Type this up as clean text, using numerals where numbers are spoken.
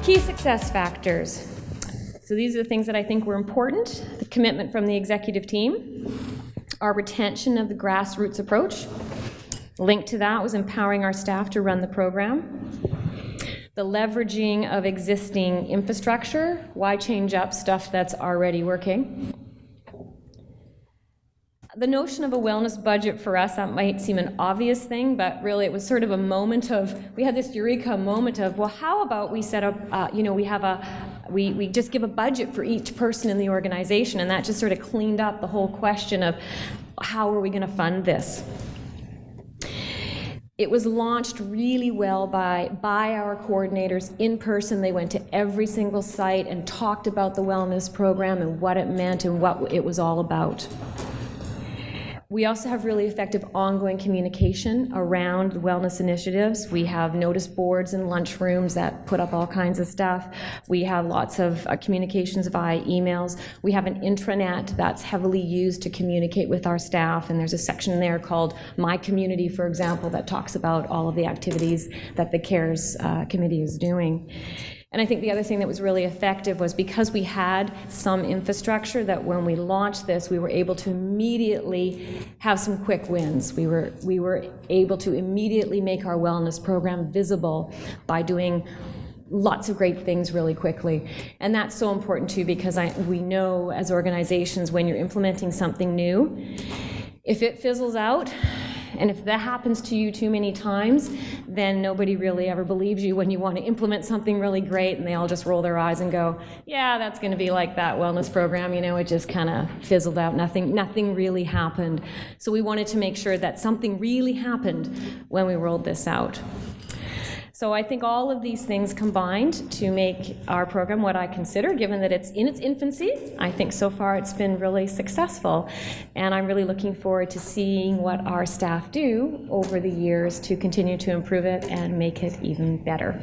Key success factors. So these are the things that I think were important. The commitment from the executive team, our retention of the grassroots approach. Linked to that was empowering our staff to run the program. The leveraging of existing infrastructure. Why change up stuff that's already working? The notion of a wellness budget for us, that might seem an obvious thing, but really it was sort of a moment of, we had this eureka moment of, well, how about we set up, we just give a budget for each person in the organization, and that just sort of cleaned up the whole question of how are we going to fund this? It was launched really well by our coordinators in person. They went to every single site and talked about the wellness program and what it meant and what it was all about. We also have really effective ongoing communication around the wellness initiatives. We have notice boards and lunchrooms that put up all kinds of stuff. We have lots of communications via emails. We have an intranet that's heavily used to communicate with our staff, and there's a section there called My Community, for example, that talks about all of the activities that the CARES committee is doing. And I think the other thing that was really effective was because we had some infrastructure, that when we launched this, we were able to immediately have some quick wins. We were able to immediately make our wellness program visible by doing lots of great things really quickly. And that's so important too, because we know as organizations, when you're implementing something new, if it fizzles out, and if that happens to you too many times, then nobody really ever believes you when you want to implement something really great, and they all just roll their eyes and go, yeah, that's going to be like that wellness program, it just kind of fizzled out, nothing really happened. So we wanted to make sure that something really happened when we rolled this out. So I think all of these things combined to make our program what I consider, given that it's in its infancy, I think so far it's been really successful. And I'm really looking forward to seeing what our staff do over the years to continue to improve it and make it even better.